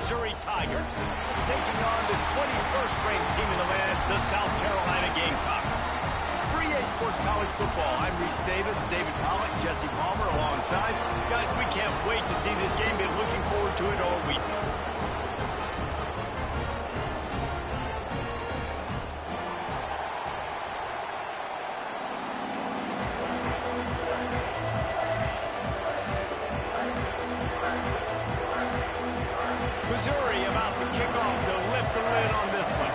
Missouri Tigers, taking on the 21st ranked team in the land, the South Carolina Gamecocks. For EA Sports College Football, I'm Reese Davis, David Pollock, Jesse Palmer alongside. Guys, we can't wait to see this game. Been looking forward to it all week. Missouri about to kick off to lift the lid on this one.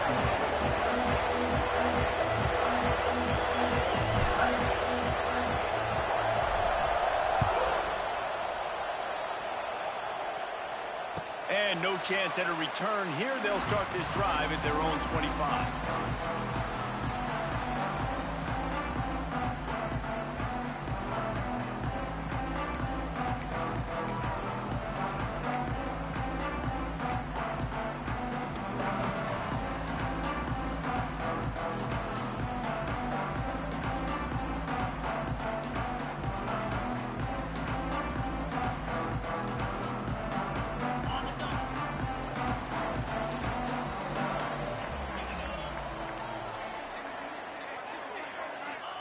And no chance at a return here. They'll start this drive at their own 25.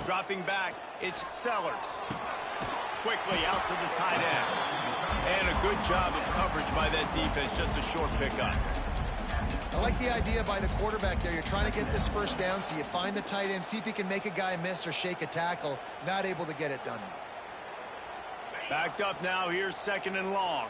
Dropping back, it's Sellers. Quickly out to the tight end. And a good job of coverage by that defense, just a short pickup. I like the idea by the quarterback there. You're trying to get this first down, so you find the tight end, see if he can make a guy miss or shake a tackle. Not able to get it done. Backed up now, here's 2nd and long.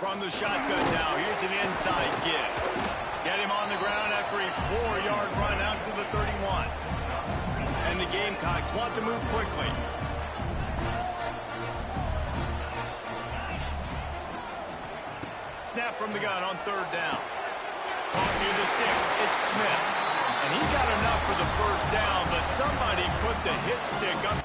From the shotgun now, here's an inside give. Get him on the ground after a 4-yard run out to the 31. And the Gamecocks want to move quickly. Snap from the gun on 3rd down. Caught near the sticks, it's Smith. And he got enough for the first down, but somebody put the hit stick up.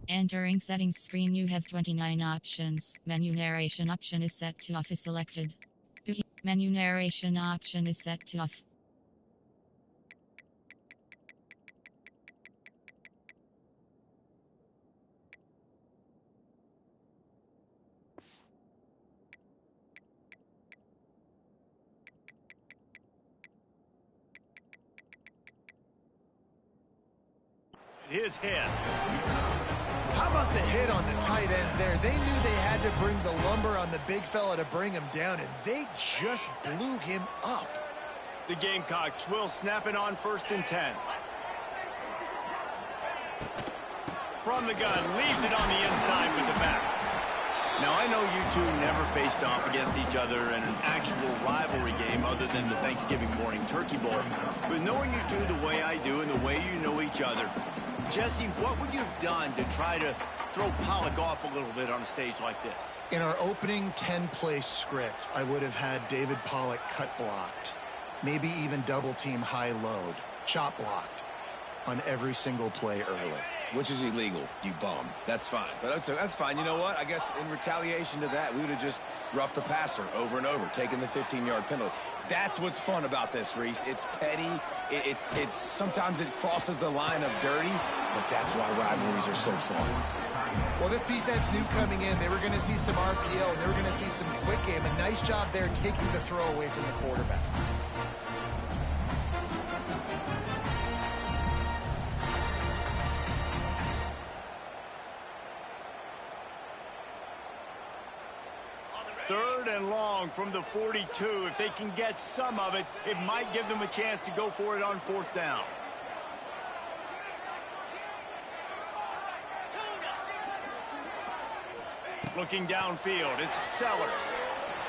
Entering settings screen, you have 29 options. Menu narration option is set to off is selected. Menu narration option is set to off. His head. How about the hit on the tight end there? They knew they had to bring the lumber on the big fella to bring him down, and they just blew him up. The Gamecocks will snap it on 1st and 10. From the gun, leaves it on the inside with the back. Now, I know you two never faced off against each other in an actual rivalry game other than the Thanksgiving morning Turkey Bowl. But knowing you two the way I do and the way you know each other, Jesse, what would you have done to try to throw Pollock off a little bit on a stage like this? In our opening 10-play script, I would have had David Pollock cut blocked, maybe even double-team high load, chop blocked on every single play early. Which is illegal, you bum. That's fine. But that's fine. You know what? I guess in retaliation to that, we would have just roughed the passer over and over, taking the 15-yard penalty. That's what's fun about this, Reese. It's petty. It's sometimes it crosses the line of dirty, but that's why rivalries are so fun. Well, this defense knew coming in they were going to see some RPO, and they were going to see some quick game. A nice job there taking the throw away from the quarterback. Third and long from the 42. If they can get some of it, it might give them a chance to go for it on 4th down. Looking downfield, it's Sellers.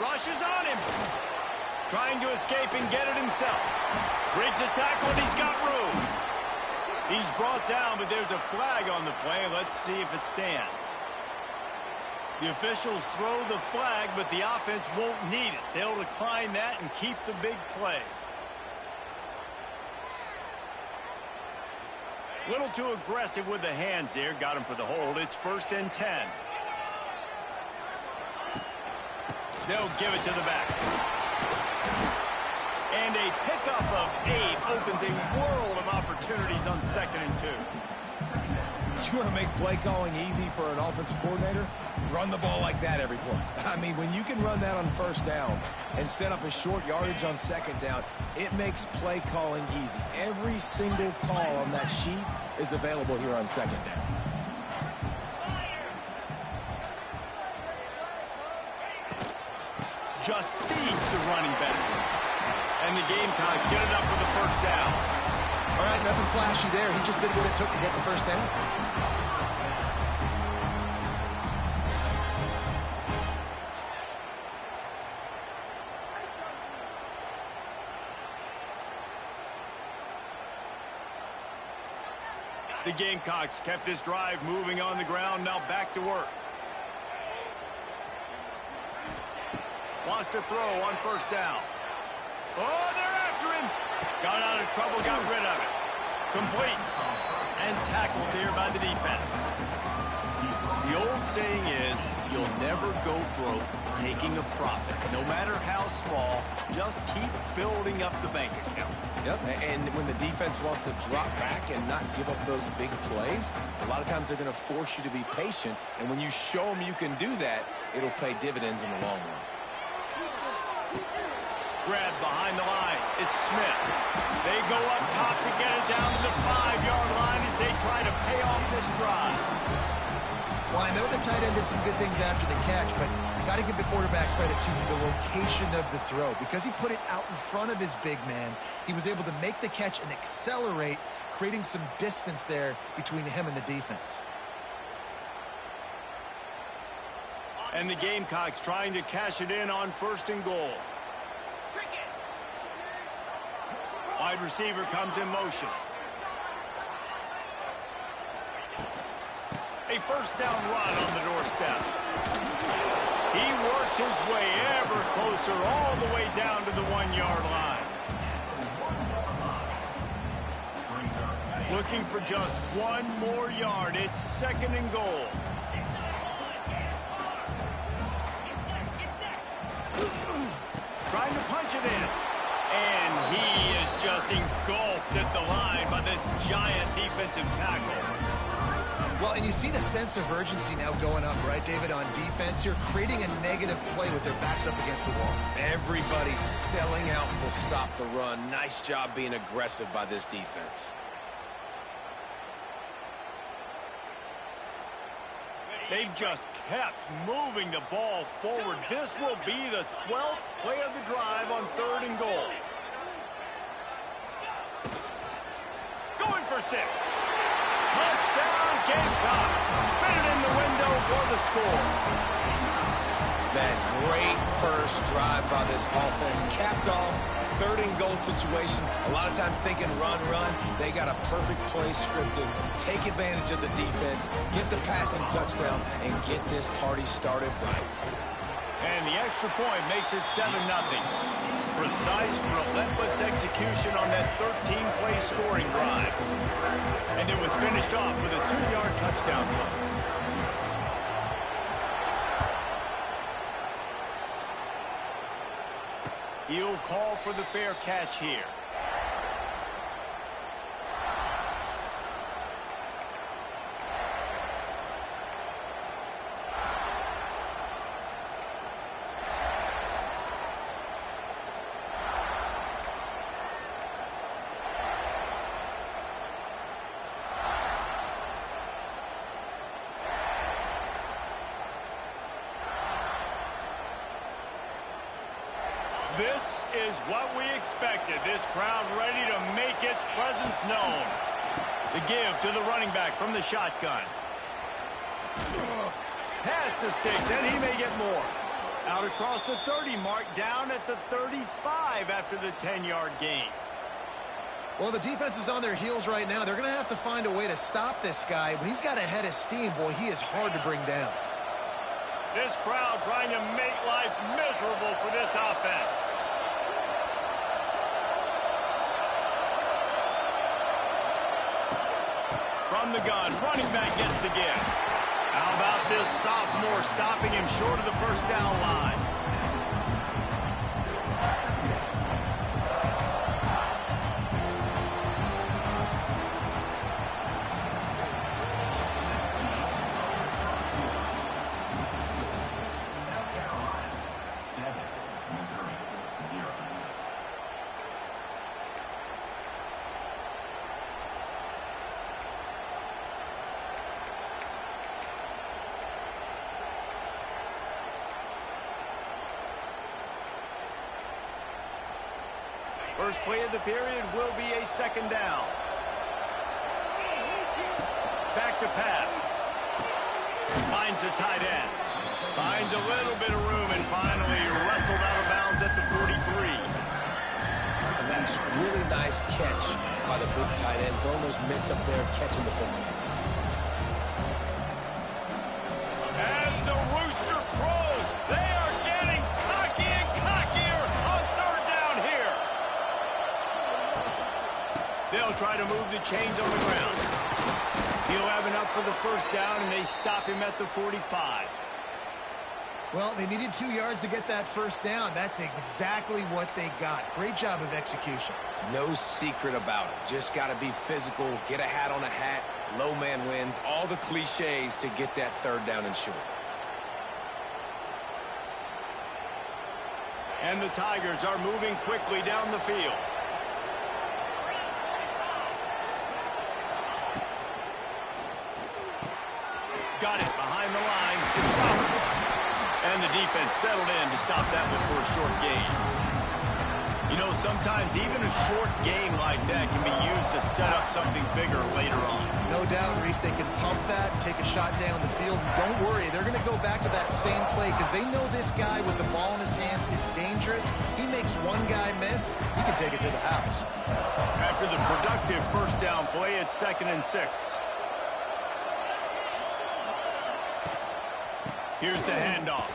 Rushes on him. Trying to escape and get it himself. Breaks a tackle and he's got room. He's brought down, but there's a flag on the play. Let's see if it stands. The officials throw the flag, but the offense won't need it. They'll decline that and keep the big play. Little too aggressive with the hands there. Got him for the hold. It's 1st and 10. They'll give it to the back. And a pickup of 8 opens a world of opportunities on 2nd and 2. You want to make play calling easy for an offensive coordinator? Run the ball like that every play. I mean, when you can run that on 1st down and set up a short yardage on 2nd down, it makes play calling easy. Every single call on that sheet is available here on 2nd down. Just feeds the running back. And the Gamecocks get it up for the 1st down. All right, nothing flashy there. He just did what it took to get the 1st down. The Gamecocks kept this drive moving on the ground, now back to work. Wants to throw on 1st down. Oh, they're after him. Got out of trouble, got rid of it. Complete. And tackled here by the defense. The old saying is, you'll never go broke taking a profit. No matter how small, just keep building up the bank account. Yep, and when the defense wants to drop back and not give up those big plays, a lot of times they're going to force you to be patient. And when you show them you can do that, it'll pay dividends in the long run. Grab behind the line. It's Smith. They go up top to get it down to the 5-yard line as they try to pay off this drive. Well, I know the tight end did some good things after the catch, but you got to give the quarterback credit to the location of the throw. Because he put it out in front of his big man, he was able to make the catch and accelerate, creating some distance there between him and the defense. And the Gamecocks trying to cash it in on 1st and goal. Wide receiver comes in motion. A 1st down run on the doorstep. He works his way ever closer all the way down to the 1-yard line. Looking for just 1 more yard. It's 2nd and goal. Trying to punch it in. And he is just engulfed at the line by this giant defensive tackle. Well, and you see the sense of urgency now going up, right, David, on defense here, creating a negative play with their backs up against the wall. Everybody's selling out to stop the run. Nice job being aggressive by this defense. They've just kept moving the ball forward. This will be the 12th play of the drive on 3rd and goal. Going for 6. Touchdown, Gamecocks. Fitted in the window for the score. That great first drive by this offense capped off 3rd and goal situation. A lot of times thinking run. They got a perfect play scripted. Take advantage of the defense, get the passing touchdown, and get this party started right. And the extra point makes it 7-0. Precise, relentless execution on that 13-play scoring drive. And it was finished off with a 2-yard touchdown toss. He'll call for the fair catch here. This is what we expected. This crowd ready to make its presence known. The give to the running back from the shotgun. Pass to Sticks, and he may get more. Out across the 30 mark, down at the 35 after the 10-yard gain. Well, the defense is on their heels right now. They're going to have to find a way to stop this guy. When he's got a head of steam, boy, he is hard to bring down. This crowd trying to make life miserable for this offense. From the gun, running back gets the give. How about this sophomore stopping him short of the 1st down line? first play of the period will be a second down. Back to pass. Finds the tight end. Finds a little bit of room and finally wrestled out of bounds at the 43. And that's really nice catch by the big tight end. Throwing those mitts up there, catching the football. As the rooster crows, they are getting cocky and cockier on third down here. They'll try to move the chains on the ground. He'll have enough for the first down, and they stop him at the 45. Well, they needed 2 yards to get that first down. That's exactly what they got. Great job of execution. No secret about it. Just got to be physical, get a hat on a hat, low man wins, all the cliches to get that third down and short. And the Tigers are moving quickly down the field. Got it behind the line. It's Poohs. And the defense settled in to stop that one for a short gain. You know, sometimes even a short game like that can be used to set up something bigger later on. No doubt, Reese, they can pump that, take a shot down the field. And don't worry, they're going to go back to that same play because they know this guy with the ball in his hands is dangerous. He makes one guy miss, he can take it to the house. After the productive first down play, it's 2nd and 6. Here's the handoff.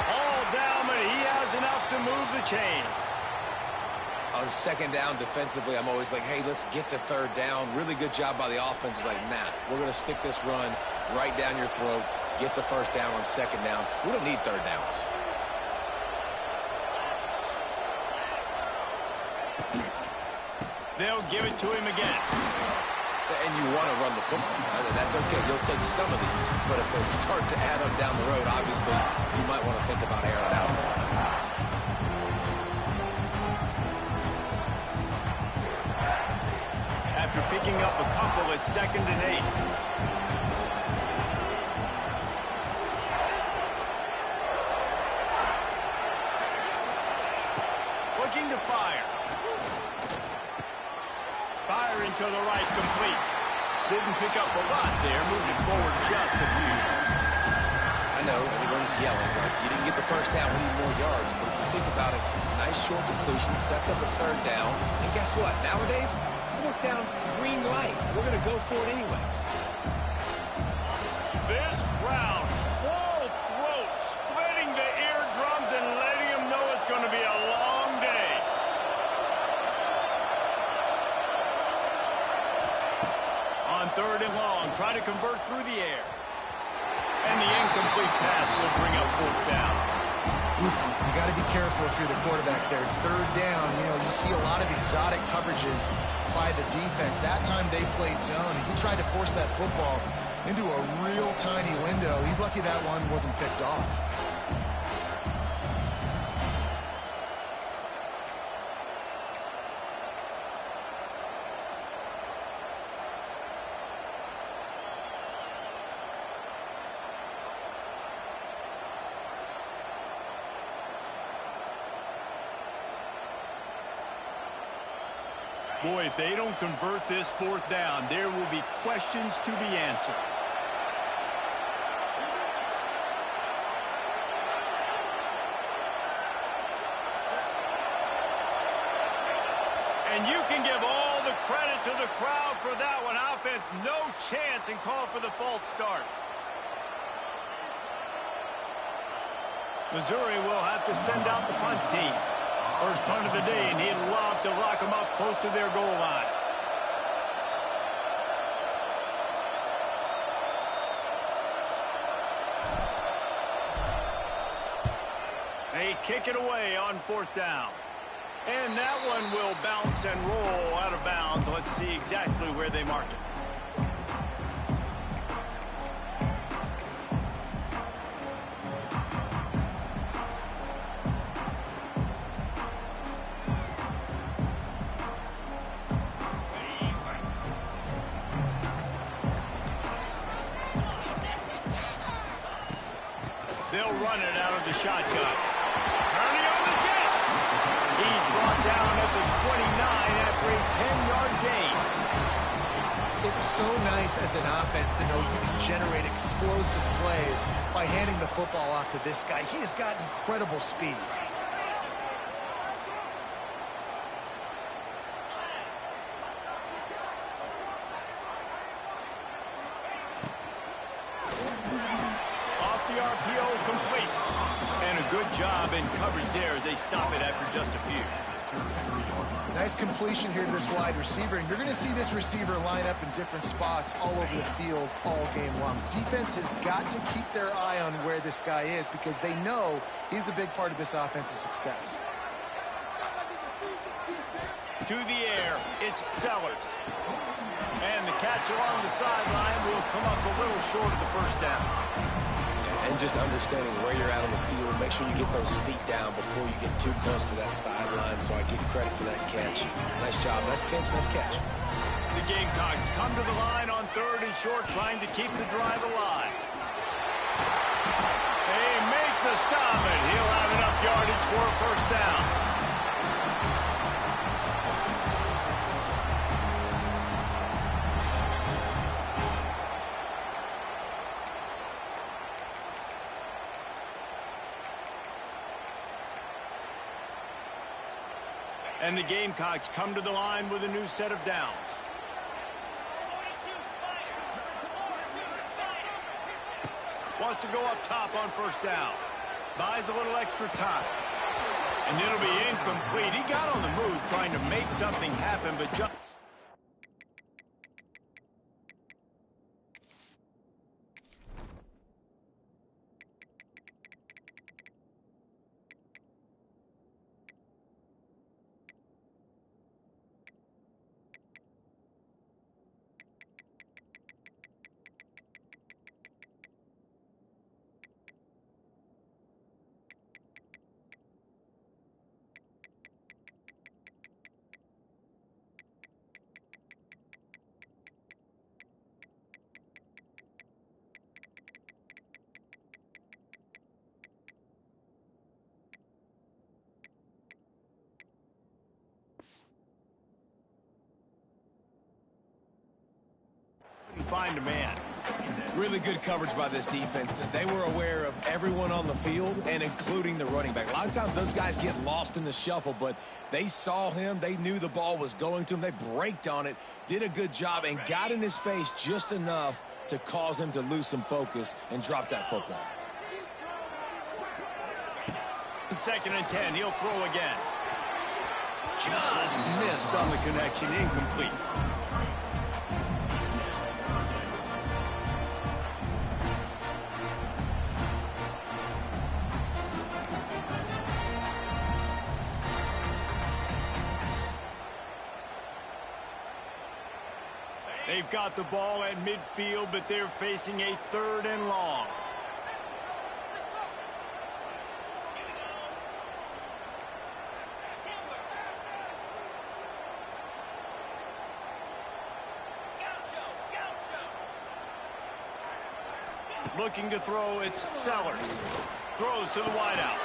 All down, but he has enough to move the chains. On second down defensively, I'm always like, hey, let's get the third down. Really good job by the offense. It's like, nah, we're going to stick this run right down your throat, get the first down on second down. We don't need third downs. They'll give it to him again. And you want to run the football. That's okay. You'll take some of these. But if they start to add up down the road, obviously, you might want to think about airing it out. After picking up a couple, it's 2nd and 8. Looking to fire. Firing to the right, complete. Didn't pick up a lot there, moved it forward just a few. I know, everyone's yelling, like, you didn't get the first down, we need more yards. But if you think about it, nice short completion, sets up a third down. And guess what? Nowadays, fourth down, green light. We're going to go for it anyways. This crowd, full throat, splitting the eardrums and letting them know it's going to be a long day. On 3rd and long, try to convert through the air. And the incomplete pass will bring up 4th down. You got to be careful if you're the quarterback there. 3rd down, you know, you see a lot of exotic coverages by the defense. That time they played zone, and he tried to force that football into a real tiny window. He's lucky that one wasn't picked off. Boy, if they don't convert this 4th down, there will be questions to be answered. And you can give all the credit to the crowd for that one. Offense, no chance, and call for the false start. Missouri will have to send out the punt team. First punt of the day, and he'd love to lock them up close to their goal line. They kick it away on 4th down. And that one will bounce and roll out of bounds. Let's see exactly where they mark it. They'll run it out of the shotgun. Turning on the Jets. He's brought down at the 29 after a 10-yard gain. It's so nice as an offense to know you can generate explosive plays by handing the football off to this guy. He has got incredible speed. Off the RPO, complete. And a good job in coverage there as they stop it after just a few. Nice completion here to this wide receiver, and you're going to see this receiver line up in different spots all over the field all game long. Defense has got to keep their eye on where this guy is because they know he's a big part of this offense's success. To the air, it's Sellers. And the catch along the sideline will come up a little short of the first down. And just understanding where you're at on the field, make sure you get those feet down before you get too close to that sideline, so I get credit for that catch. Nice job. Nice pinch, nice catch. The Gamecocks come to the line on 3rd and short, trying to keep the drive alive. They make the stop, and he'll have enough yardage for a first down. And the Gamecocks come to the line with a new set of downs. Wants to go up top on first down. Buys a little extra time. And it'll be incomplete. He got on the move trying to make something happen, but just... find a man. Really good coverage by this defense. They were aware of everyone on the field and including the running back. A lot of times those guys get lost in the shuffle, but they saw him. They knew the ball was going to him. They braked on it, did a good job, and got in his face just enough to cause him to lose some focus and drop that football. 2nd and 10, he'll throw again. Just missed on the connection, incomplete. They've got the ball at midfield, but they're facing a 3rd and long. Looking to throw, it's Sellers. Throws to the wideout.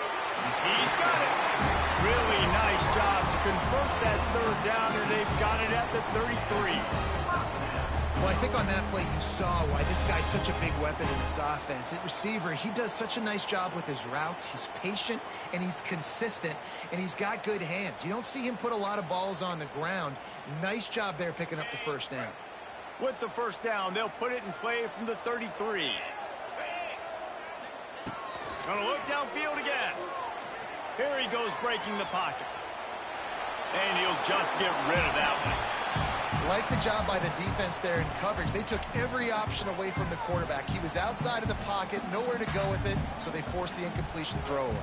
He's got it. Really nice job to convert that 3rd down, and they've got it at the 33. Well, I think on that play you saw why this guy's such a big weapon in this offense. At receiver, he does such a nice job with his routes. He's patient, and he's consistent, and he's got good hands. You don't see him put a lot of balls on the ground. Nice job there picking up the first down. With the first down, they'll put it in play from the 33. Gonna look downfield again. Here he goes breaking the pocket. And he'll just get rid of that one. Like the job by the defense there in coverage. They took every option away from the quarterback. He was outside of the pocket, nowhere to go with it, so they forced the incompletion throwaway.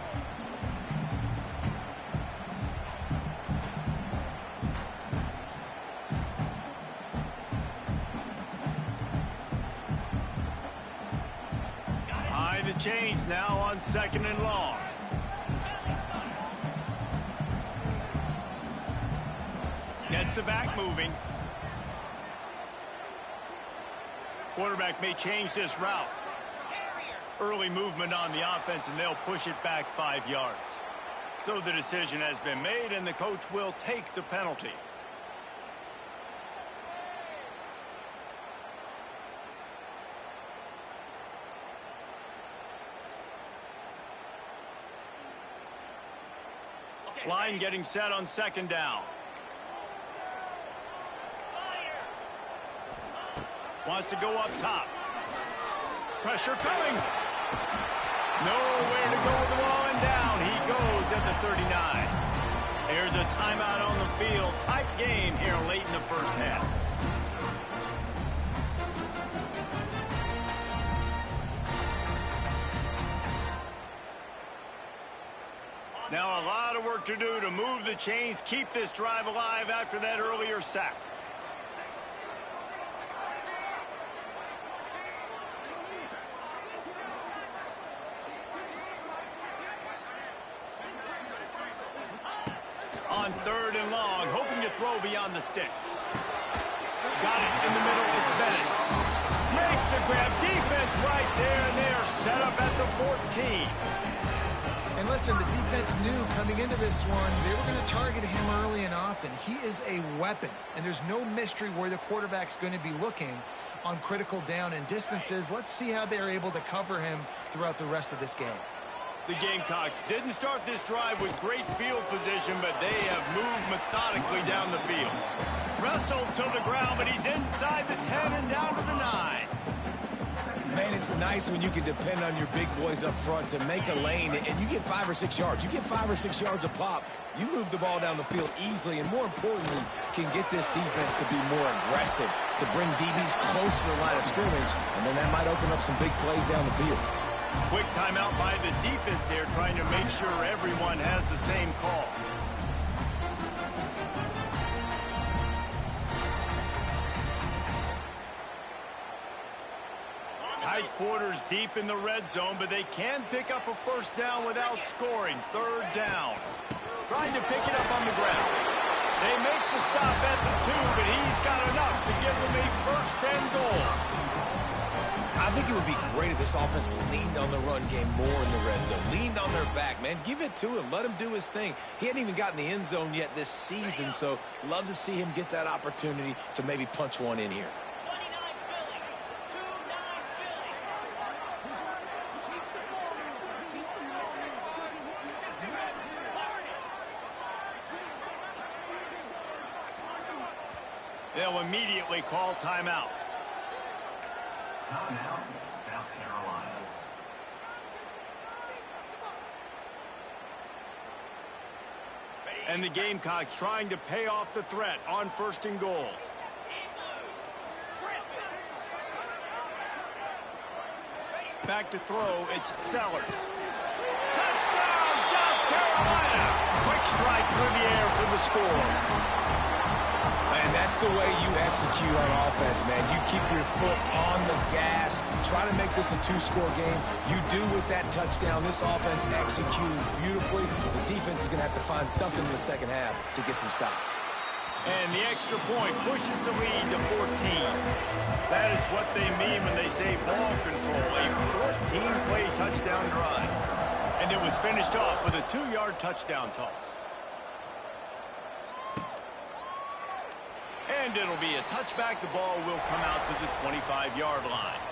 High the chains now on 2nd and long. Gets the back moving. Quarterback may change this route. Early movement on the offense, and they'll push it back 5 yards. So the decision has been made, and the coach will take the penalty. Line getting set on second down. Wants to go up top. Pressure coming. Nowhere to go with the ball, and down he goes at the 39. There's a timeout on the field. Tight game here late in the first half. Now a lot of work to do to move the chains, keep this drive alive after that earlier sack. On third and long, hoping to throw beyond the sticks. Got it in the middle, it's Bennett. Makes the grab, defense right there, and they are set up at the 14. And listen, the defense knew coming into this one, they were going to target him early and often. He is a weapon, and there's no mystery where the quarterback's going to be looking on critical down and distances. Let's see how they're able to cover him throughout the rest of this game. The Gamecocks didn't start this drive with great field position, but they have moved methodically down the field. Wrestled to the ground, but he's inside the 10 and down to the 9. Man, it's nice when you can depend on your big boys up front to make a lane, and you get 5 or 6 yards. You get 5 or 6 yards a pop. You move the ball down the field easily, and more importantly, can get this defense to be more aggressive, to bring DBs close to the line of scrimmage, and then that might open up some big plays down the field. Quick timeout by the defense there, trying to make sure everyone has the same call. Tight quarters deep in the red zone, but they can pick up a first down without scoring. Third down. Trying to pick it up on the ground. They make the stop at the 2, but he's got enough to give them a first and goal. I think it would be great if this offense leaned on the run game more in the red zone. Leaned on their back, man. Give it to him. Let him do his thing. He hadn't even gotten the end zone yet this season, so love to see him get that opportunity to maybe punch one in here. They'll immediately call timeout. Timeout, South Carolina. And the Gamecocks trying to pay off the threat on first and goal. Back to throw, it's Sellers. Touchdown, South Carolina! Quick strike through the air for the score. And that's the way you execute on offense, man. You keep your foot on the gas, try to make this a 2-score game. You do with that touchdown. This offense executing beautifully. The defense is going to have to find something in the second half to get some stops. And the extra point pushes the lead to 14. That is what they mean when they say ball control, a 14-play touchdown drive. And it was finished off with a 2-yard touchdown toss. And it'll be a touchback. The ball will come out to the 25-yard line.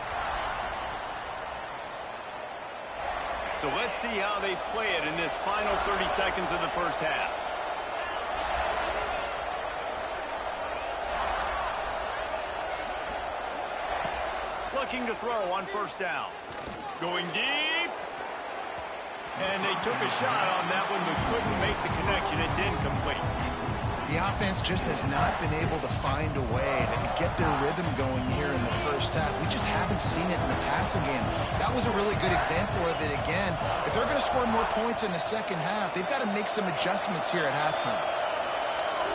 So let's see how they play it in this final 30 seconds of the first half. Looking to throw on first down. Going deep. And they took a shot on that one but couldn't make the connection. It's incomplete. The offense just has not been able to find a way to get their rhythm going here in the first half. We just haven't seen it in the passing game. That was a really good example of it again. If they're going to score more points in the second half, they've got to make some adjustments here at halftime.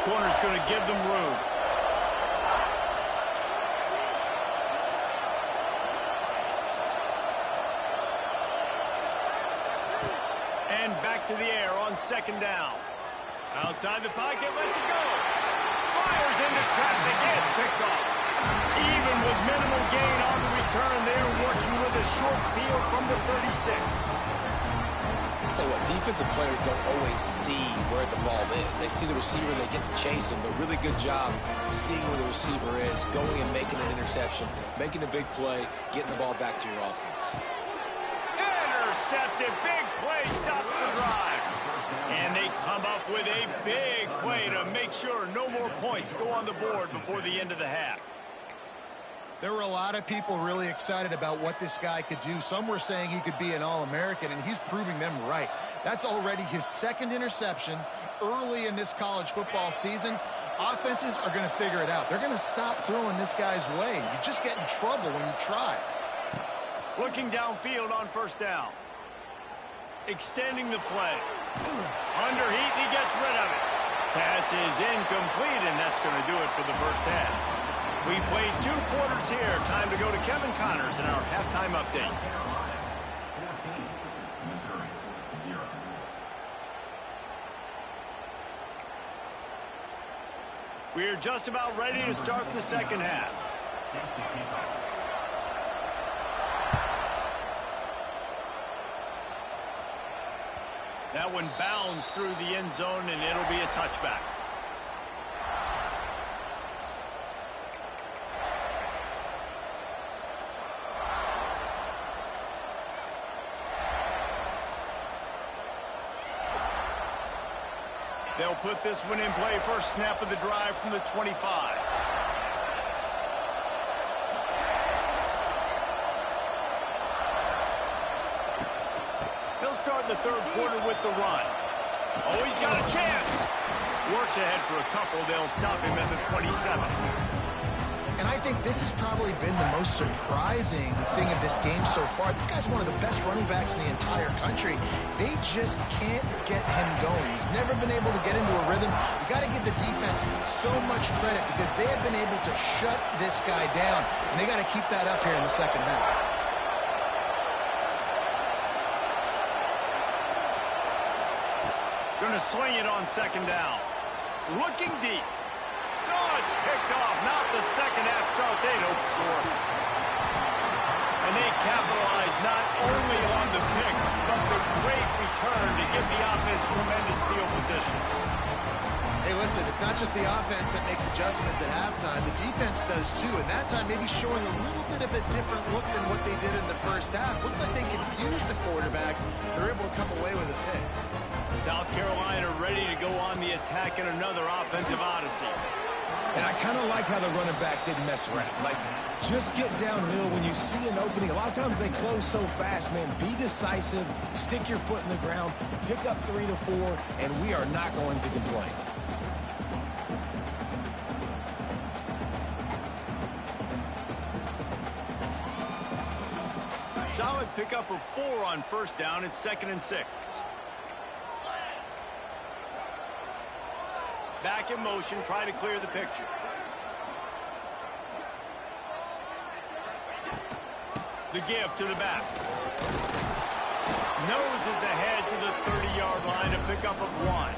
Corner's going to give them room. And back to the air on second down. Outside the pocket, lets it go. Fires into traffic, gets picked off. Even with minimal gain on the return, they're working with a short field from the 36. tell you what, defensive players don't always see where the ball is. They see the receiver, they get to chase him, but really good job seeing where the receiver is, going and making an interception, making a big play, getting the ball back to your offense. Intercepted. Big play stops the drive. And they come up with a big play to make sure no more points go on the board before the end of the half. There were a lot of people really excited about what this guy could do. Some were saying he could be an All-American, and he's proving them right. That's already his second interception early in this college football season. Offenses are going to figure it out. They're going to stop throwing this guy's way. You just get in trouble when you try. Looking downfield on first down. Extending the play. Under heat, and he gets rid of it. Pass is incomplete, and that's going to do it for the first half. We played 2 quarters here. Time to go to Kevin Connors in our halftime update. We're just about ready to start the second half. That one bounds through the end zone, and it'll be a touchback. They'll put this one in play. First snap of the drive from the 25. They'll start the third quarter with the run. Oh, he's got a chance. Works ahead for a couple. They'll stop him at the 27. And I think this has probably been the most surprising thing of this game so far. This guy's one of the best running backs in the entire country. They just can't get him going. He's never been able to get into a rhythm. You got to give the defense so much credit because they have been able to shut this guy down. And they got to keep that up here in the second half. Going to swing it on second down. Looking deep. Oh, it's picked off. Not the second half start they'd hoped for. And they capitalize not only on the pick, but the great return to give the offense tremendous field position. Hey, listen, it's not just the offense that makes adjustments at halftime. The defense does too, and that time maybe showing a little bit of a different look than what they did in the first half. Looked like they confused the quarterback. They're able to come away with a pick. South Carolina ready to go on the attack in another offensive odyssey. And I kind of like how the running back didn't mess around. Like, just get downhill when you see an opening. A lot of times they close so fast, man. Be decisive, stick your foot in the ground, pick up 3 to 4, and we are not going to complain. Solid pickup of 4 on first down. It's 2nd and 6. Back in motion, try to clear the picture. The give to the back. Noses ahead to the 30-yard line, a pickup of 1.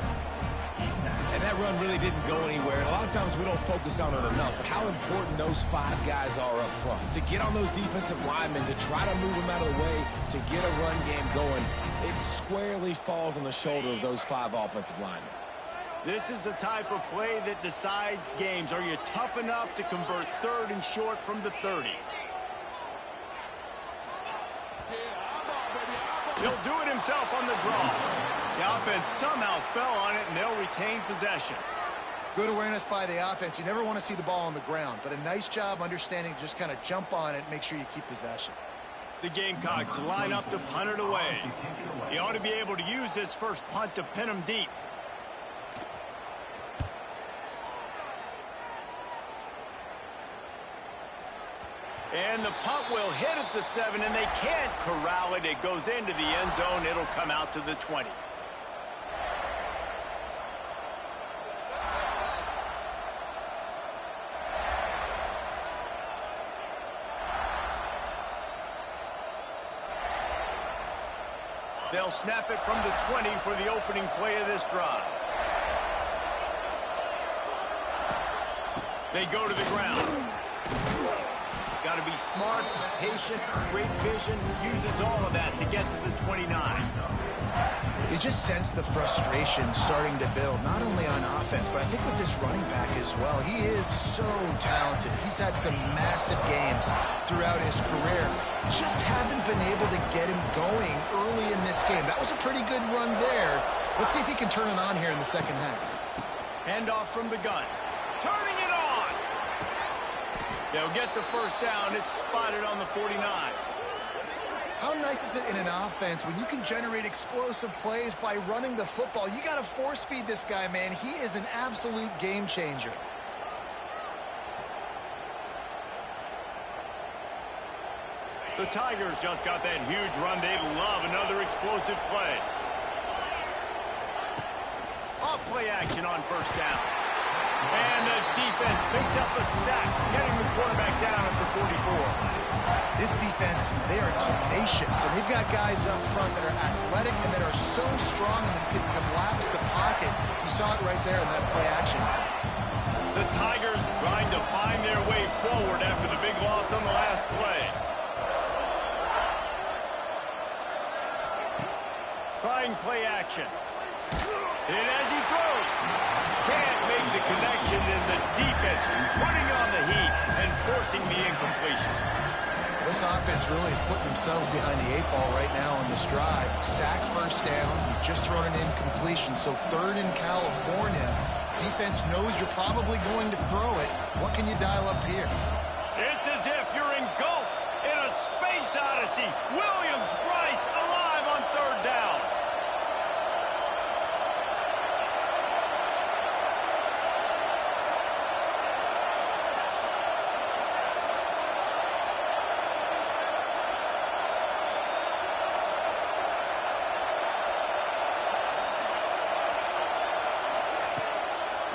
And that run really didn't go anywhere. And a lot of times we don't focus on it enough, but how important those 5 guys are up front. To get on those defensive linemen, to try to move them out of the way, to get a run game going, it squarely falls on the shoulder of those 5 offensive linemen. This is the type of play that decides games. Are you tough enough to convert 3rd and short from the 30? He'll do it himself on the draw. The offense somehow fell on it, and they'll retain possession. Good awareness by the offense. You never want to see the ball on the ground, but a nice job understanding to just kind of jump on it and make sure you keep possession. The Gamecocks line up to punt it away. He ought to be able to use this first punt to pin him deep. And the punt will hit at the 7, and they can't corral it. It goes into the end zone. It'll come out to the 20. They'll snap it from the 20 for the opening play of this drive. They go to the ground. Got to be smart, patient, great vision, uses all of that to get to the 29. You just sense the frustration starting to build, not only on offense, but I think with this running back as well. He is so talented. He's had some massive games throughout his career. Just haven't been able to get him going early in this game. That was a pretty good run there. Let's see if he can turn it on here in the second half. Handoff from the gun. Turning it on. They'll get the first down. It's spotted on the 49. How nice is it in an offense when you can generate explosive plays by running the football? You got to force feed this guy, man. He is an absolute game changer. The Tigers just got that huge run. They love another explosive play. Off play action on first down. And the defense picks up a sack, getting the quarterback down at the 44. This defense, they are tenacious, and they've got guys up front that are athletic and that are so strong and that can collapse the pocket. You saw it right there in that play action. The Tigers trying to find their way forward after the big loss on the last play. Trying play action. And as he throws, can't make the connection, and the defense putting on the heat and forcing the incompletion. This offense really is putting themselves behind the 8 ball right now on this drive. Sack first down. You've just thrown an incompletion, so third in California. Defense knows you're probably going to throw it. What can you dial up here? It's as if you're engulfed in a space odyssey. Williams, Bryce alive on third down.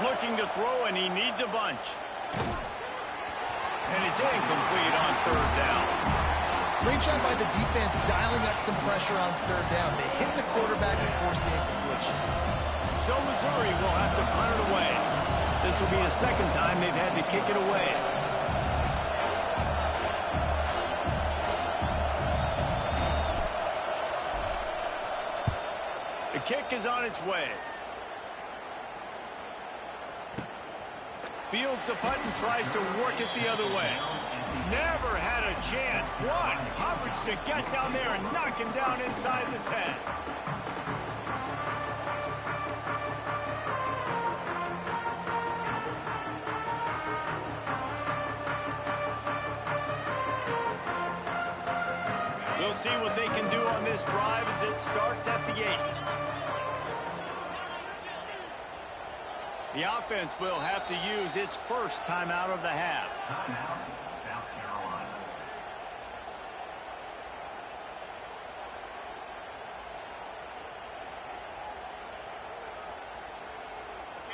Looking to throw, and he needs a bunch. And it's incomplete on third down. Great job by the defense dialing up some pressure on third down. They hit the quarterback and forced the incompletion. So Missouri will have to punt it away. This will be the second time they've had to kick it away. The kick is on its way. Fields the punt and tries to work it the other way. Never had a chance. What coverage to get down there and knock him down inside the 10. We'll see what they can do on this drive as it starts at the 8. The offense will have to use its first timeout of the half. Timeout, South Carolina.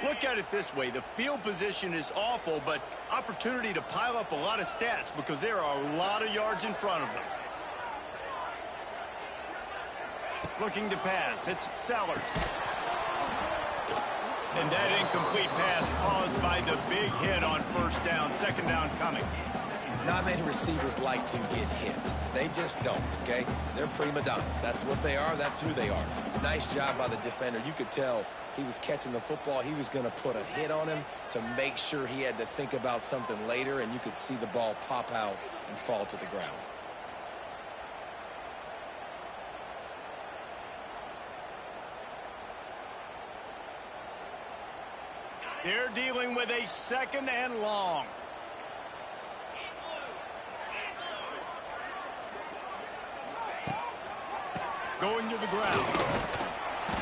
Look at it this way. The field position is awful, but opportunity to pile up a lot of stats because there are a lot of yards in front of them. Looking to pass. It's Sellers. And that incomplete pass caused by the big hit on first down. Second down coming. Not many receivers like to get hit. They just don't, okay? They're prima donnas. That's what they are. That's who they are. Nice job by the defender. You could tell he was catching the football. He was going to put a hit on him to make sure he had to think about something later, and you could see the ball pop out and fall to the ground. They're dealing with a second and long. Going to the ground.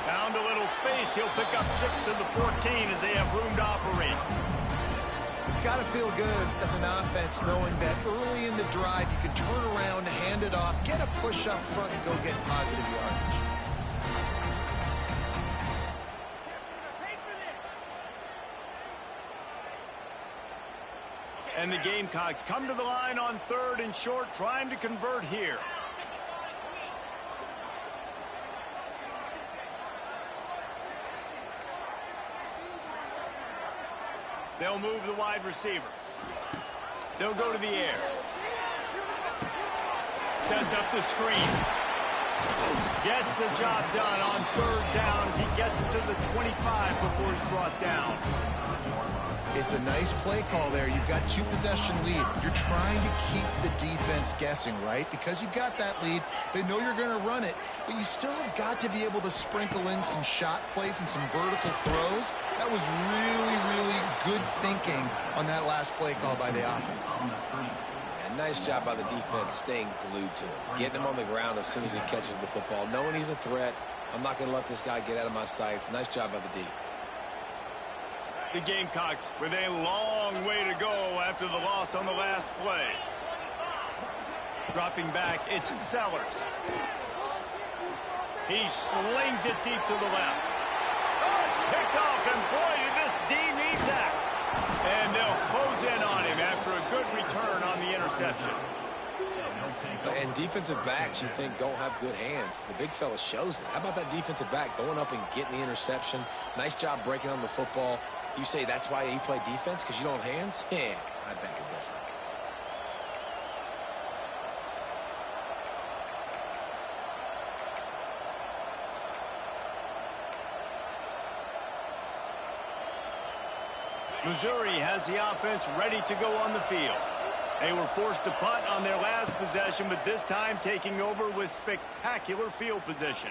Found a little space. He'll pick up 6 of the 14 as they have room to operate. It's got to feel good as an offense knowing that early in the drive you can turn around, hand it off, get a push up front, and go get positive yardage. And the Gamecocks come to the line on third and short, trying to convert here. They'll move the wide receiver. They'll go to the air. Sets up the screen. Gets the job done on third down as he gets it to the 25 before he's brought down. It's a nice play call there. You've got 2-possession lead. You're trying to keep the defense guessing, right? Because you've got that lead, they know you're going to run it, but you still have got to be able to sprinkle in some shot plays and some vertical throws. That was really, really good thinking on that last play call by the offense. And nice job by the defense staying glued to him, getting him on the ground as soon as he catches the football, knowing he's a threat. I'm not going to let this guy get out of my sights. Nice job by the D. The Gamecocks with a long way to go after the loss on the last play. Dropping back, it's Sellers. He slings it deep to the left. Oh, it's picked off, and boy, did this D need that. And they'll close in on him after a good return on the interception. And defensive backs, you think, don't have good hands. The big fella shows it. How about that defensive back going up and getting the interception? Nice job breaking on the football. You say that's why you play defense, because you don't have hands? Yeah, I beg to differ. Missouri has the offense ready to go on the field. They were forced to punt on their last possession, but this time taking over with spectacular field position.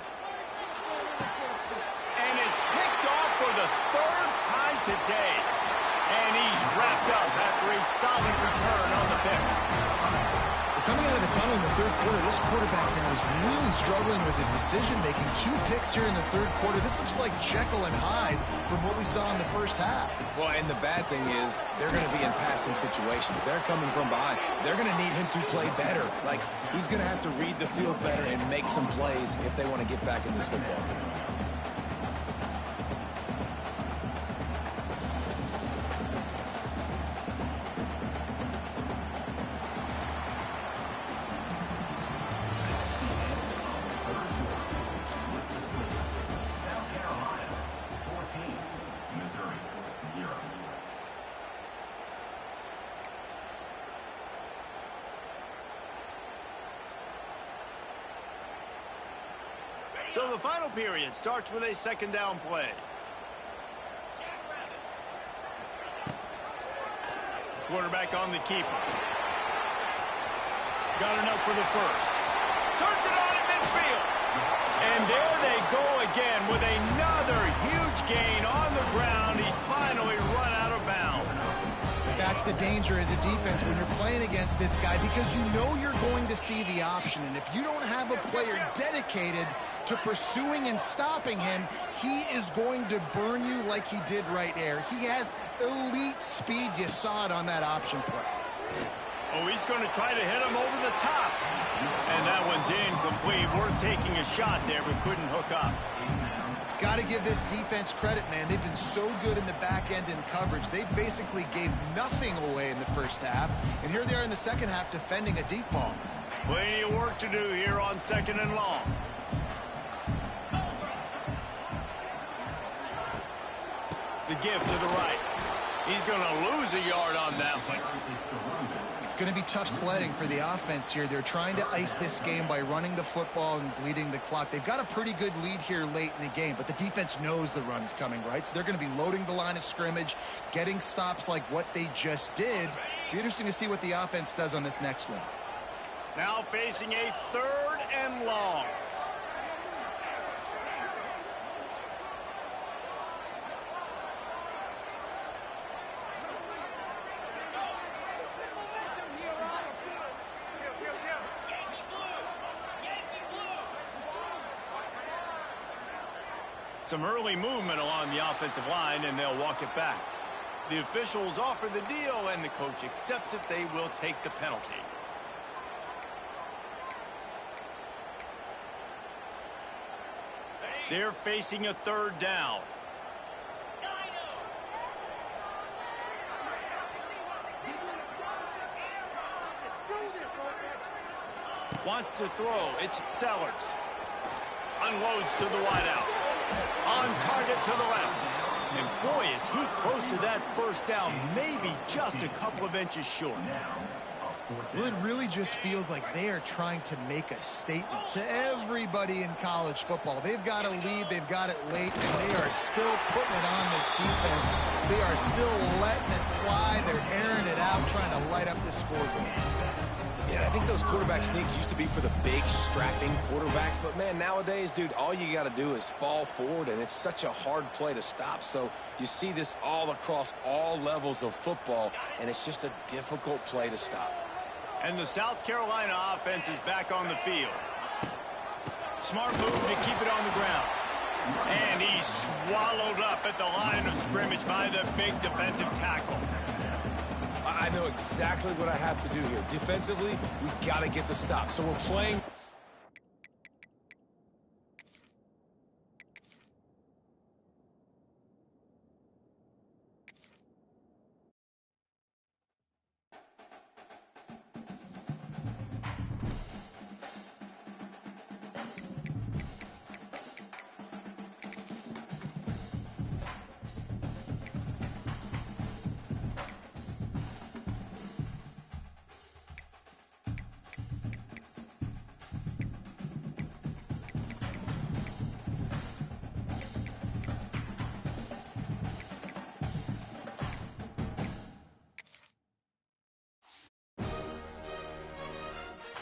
And it's picked off for the third time today. And he's wrapped up after a solid return on the pick. Coming out of the tunnel in the third quarter, this quarterback now is really struggling with his decision-making. 2 picks here in the third quarter. This looks like Jekyll and Hyde from what we saw in the first half. Well, and the bad thing is they're going to be in passing situations. They're coming from behind. They're going to need him to play better. Like, he's going to have to read the field better and make some plays if they want to get back in this football game. So the final period starts with a second down play. Quarterback on the keeper. Got enough for the first. Turns it on in midfield. And there they go again with another huge gain on the ground. He's finally run out of bounds. That's the danger as a defense when you're playing against this guy, because you know you're going to see the option. And if you don't have a player dedicated to pursuing and stopping him, he is going to burn you like he did right there. He has elite speed. You saw it on that option play. Oh, he's going to try to hit him over the top. And that one's incomplete. Worth taking a shot there, but couldn't hook up. Got to give this defense credit, man. They've been so good in the back end in coverage. They basically gave nothing away in the first half. And here they are in the second half defending a deep ball. Plenty of work to do here on second and long. The give to the right. He's going to lose a yard on that one. It's going to be tough sledding for the offense here. They're trying to ice this game by running the football and bleeding the clock. They've got a pretty good lead here late in the game, but the defense knows the run's coming, right? So they're going to be loading the line of scrimmage, getting stops like what they just did. Be interesting to see what the offense does on this next one. Now facing a third and long. Some early movement along the offensive line, and they'll walk it back. The officials offer the deal, and the coach accepts it. They will take the penalty. They're facing a third down. Wants to throw. It's Sellers. Unloads to the wideout. On target to the left. And boy, is he close to that first down. Maybe just a couple of inches short. Well, it really just feels like they are trying to make a statement to everybody in college football. They've got a lead, they've got it late, and they are still putting it on this defense. They are still letting it fly. They're airing it out, trying to light up the scoreboard. Yeah, I think those quarterback sneaks used to be for the big, strapping quarterbacks. But, man, nowadays, dude, all you got to do is fall forward, and it's such a hard play to stop. So you see this all across all levels of football, and it's just a difficult play to stop. And the South Carolina offense is back on the field. Smart move to keep it on the ground. And he's swallowed up at the line of scrimmage by the big defensive tackle. I know exactly what I have to do here. Defensively, we've got to get the stop. So we're playing